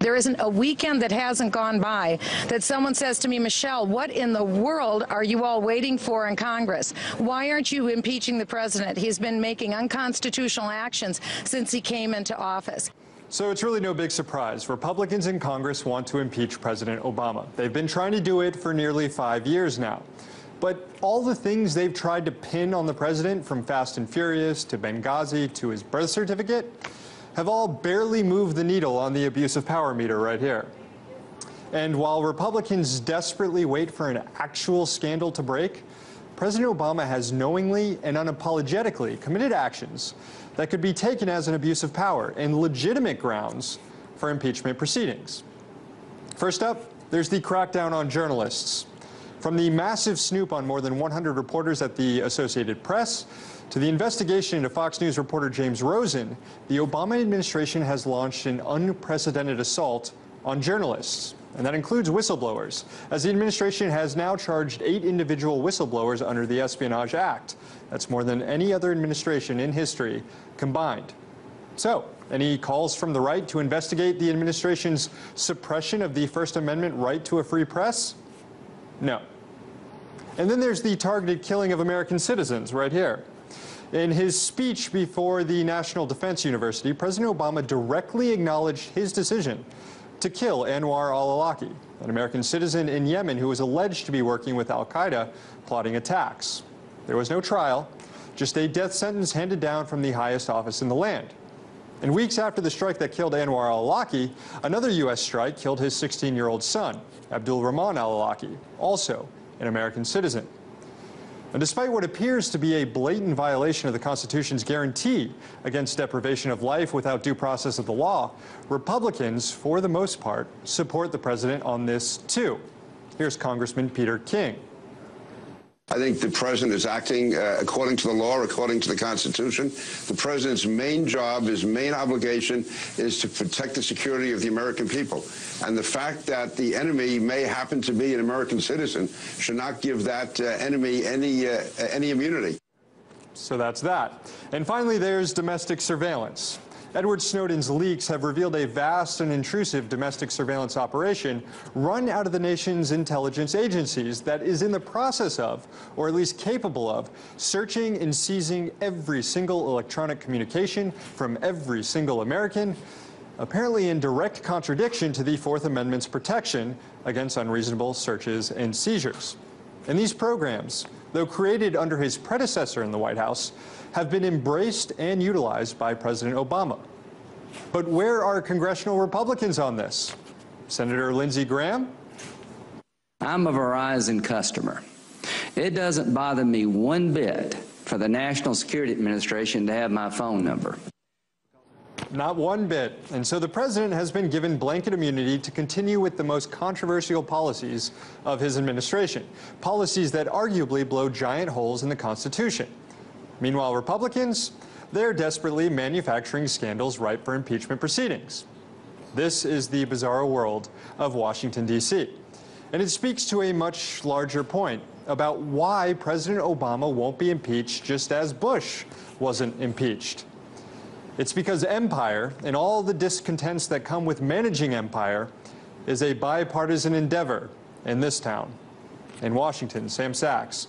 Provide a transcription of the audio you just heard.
There isn't a weekend that hasn't gone by that someone says to me, Michelle, what in the world are you all waiting for in Congress? Why aren't you impeaching the president? He's been making unconstitutional actions since he came into office. So it's really no big surprise. Republicans in Congress want to impeach President Obama. They've been trying to do it for nearly 5 years now. But all the things they've tried to pin on the president, from Fast and Furious to Benghazi to his birth certificate, have all barely moved the needle on the abuse of power meter right here. And while Republicans desperately wait for an actual scandal to break, President Obama has knowingly and unapologetically committed actions that could be taken as an abuse of power and legitimate grounds for impeachment proceedings. First up, there's the crackdown on journalists. From the massive snoop on more than 100 reporters at the Associated Press to the investigation into Fox News reporter James Rosen, the Obama administration has launched an unprecedented assault on journalists, and that includes whistleblowers, as the administration has now charged 8 individual whistleblowers under the Espionage Act. That's more than any other administration in history combined. So, any calls from the right to investigate the administration's suppression of the First Amendment right to a free press? No. And then there's the targeted killing of American citizens right here. In his speech before the National Defense University, President Obama directly acknowledged his decision to kill Anwar al-Awlaki, an American citizen in Yemen who was alleged to be working with al-Qaeda plotting attacks. There was no trial, just a death sentence handed down from the highest office in the land. And weeks after the strike that killed Anwar al-Awlaki, another U.S. strike killed his 16-year-old son, Abdul Rahman al-Awlaki, also an American citizen. And despite what appears to be a blatant violation of the Constitution's guarantee against deprivation of life without due process of the law, Republicans, for the most part, support the president on this too. Here's Congressman Peter King. I think the president is acting according to the law, according to the Constitution. The president's main job, his main obligation, is to protect the security of the American people. And the fact that the enemy may happen to be an American citizen should not give that enemy any immunity. So that's that. And finally, there's domestic surveillance. Edward Snowden's leaks have revealed a vast and intrusive domestic surveillance operation run out of the nation's intelligence agencies that is in the process of, or at least capable of, searching and seizing every single electronic communication from every single American, apparently in direct contradiction to the Fourth Amendment's protection against unreasonable searches and seizures. And these programs, though created under his predecessor in the White House, have been embraced and utilized by President Obama. But where are congressional Republicans on this? Senator Lindsey Graham? I'm a Verizon customer. It doesn't bother me one bit for the National Security Administration to have my phone number. Not one bit. And so the president has been given blanket immunity to continue with the most controversial policies of his administration, policies that arguably blow giant holes in the Constitution. Meanwhile, Republicans, they're desperately manufacturing scandals ripe for impeachment proceedings. This is the bizarre world of Washington, D.C. And it speaks to a much larger point about why President Obama won't be impeached just as Bush wasn't impeached. It's because empire and all the discontents that come with managing empire is a bipartisan endeavor in this town. In Washington, Sam Sacks,